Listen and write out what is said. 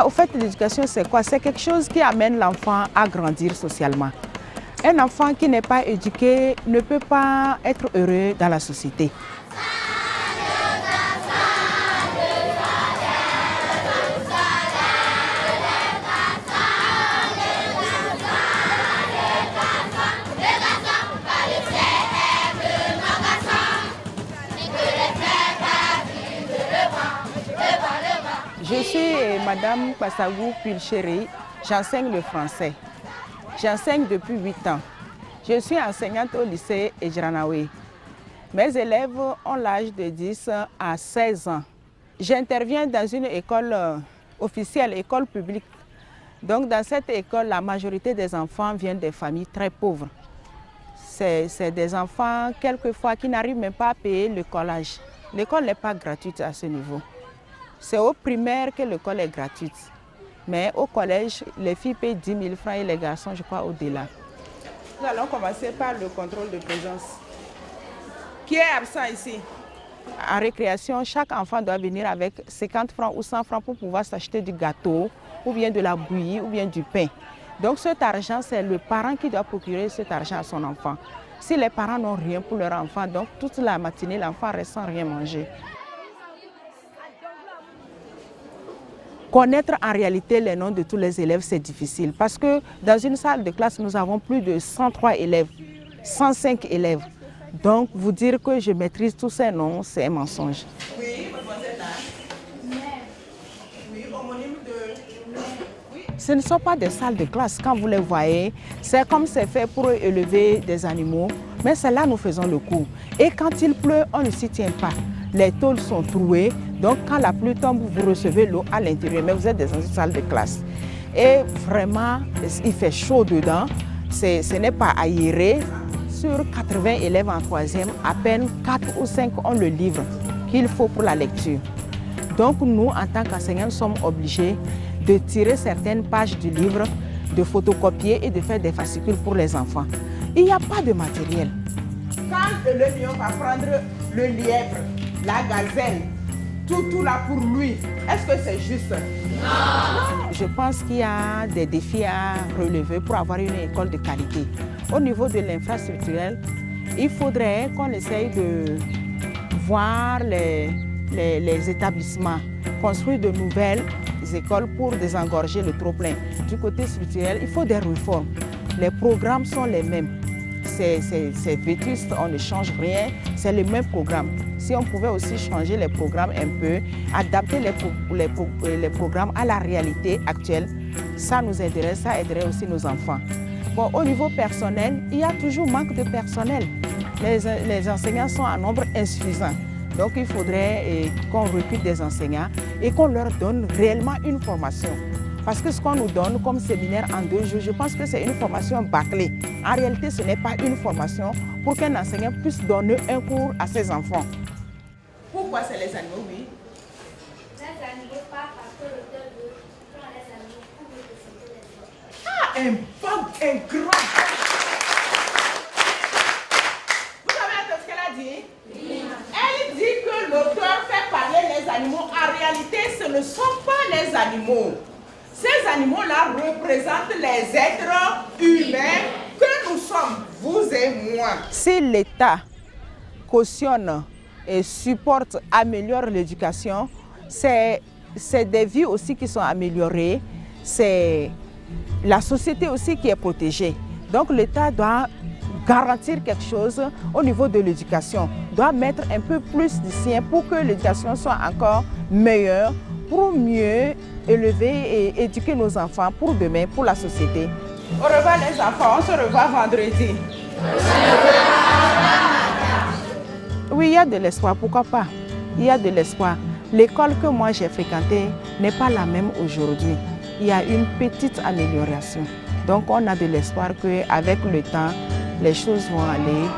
Ah, au fait, l'éducation, c'est quoi? C'est quelque chose qui amène l'enfant à grandir socialement. Un enfant qui n'est pas éduqué ne peut pas être heureux dans la société. Je suis Madame Passagou Pulchéry, j'enseigne le français. J'enseigne depuis 8 ans. Je suis enseignante au lycée Ejranaoui. Mes élèves ont l'âge de 10 à 16 ans. J'interviens dans une école officielle, école publique. Donc dans cette école, la majorité des enfants viennent des familles très pauvres. C'est des enfants, quelquefois, qui n'arrivent même pas à payer le collège. L'école n'est pas gratuite à ce niveau. C'est au primaire que l'école est gratuite. Mais au collège, les filles payent 10 000 francs et les garçons, je crois, au-delà. Nous allons commencer par le contrôle de présence. Qui est absent ici? En récréation, chaque enfant doit venir avec 50 francs ou 100 francs pour pouvoir s'acheter du gâteau, ou bien de la bouillie, ou bien du pain. Donc cet argent, c'est le parent qui doit procurer cet argent à son enfant. Si les parents n'ont rien pour leur enfant, donc toute la matinée, l'enfant reste sans rien manger. Connaître en réalité les noms de tous les élèves, c'est difficile parce que dans une salle de classe, nous avons plus de 103 élèves, 105 élèves. Donc, vous dire que je maîtrise tous ces noms, c'est un mensonge. Oui, mademoiselle. Oui, homonyme de... Oui. Ce ne sont pas des salles de classe. Quand vous les voyez, c'est comme c'est fait pour élever des animaux, mais c'est là que nous faisons le cours. Et quand il pleut, on ne s'y tient pas. Les tôles sont trouées, donc quand la pluie tombe, vous recevez l'eau à l'intérieur, mais vous êtes dans une salle de classe. Et vraiment, il fait chaud dedans, ce n'est pas aéré. Sur 80 élèves en troisième, à peine 4 ou 5 ont le livre qu'il faut pour la lecture. Donc nous, en tant qu'enseignants, sommes obligés de tirer certaines pages du livre, de photocopier et de faire des fascicules pour les enfants. Il n'y a pas de matériel. Quand le lion va prendre le lièvre, la gazelle, tout là pour lui, est-ce que c'est juste? Non! Je pense qu'il y a des défis à relever pour avoir une école de qualité. Au niveau de l'infrastructure, il faudrait qu'on essaye de voir les établissements, construire de nouvelles écoles pour désengorger le trop-plein. Du côté structurel, il faut des réformes. Les programmes sont les mêmes. C'est vétuste, on ne change rien, c'est le même programme. Si on pouvait aussi changer les programmes un peu, adapter les programmes à la réalité actuelle, ça nous aiderait, ça aiderait aussi nos enfants. Bon, au niveau personnel, il y a toujours manque de personnel. Les enseignants sont en nombre insuffisant. Donc il faudrait qu'on recrute des enseignants et qu'on leur donne réellement une formation. Parce que ce qu'on nous donne comme séminaire en 2 jours, je pense que c'est une formation bâclée. En réalité, ce n'est pas une formation pour qu'un enseignant puisse donner un cours à ses enfants. Pourquoi c'est les animaux, oui? Les animaux, pas parce que l'auteur veut prendre les animaux pour le décider les autres. Ah, un grand... Vous savez ce qu'elle a dit? Oui. Elle dit que l'auteur fait parler les animaux. En réalité, ce ne sont pas les animaux. Ces animaux-là représentent les êtres humains que nous sommes, vous et moi. Si l'État cautionne et supporte, améliore l'éducation, c'est des vies aussi qui sont améliorées, c'est la société aussi qui est protégée. Donc l'État doit garantir quelque chose au niveau de l'éducation, doit mettre un peu plus de sien pour que l'éducation soit encore meilleure, pour mieux élever et éduquer nos enfants pour demain, pour la société. Au revoir les enfants, on se revoit vendredi. Oui, il y a de l'espoir, pourquoi pas? Il y a de l'espoir. L'école que moi j'ai fréquentée n'est pas la même aujourd'hui. Il y a une petite amélioration. Donc on a de l'espoir qu'avec le temps, les choses vont aller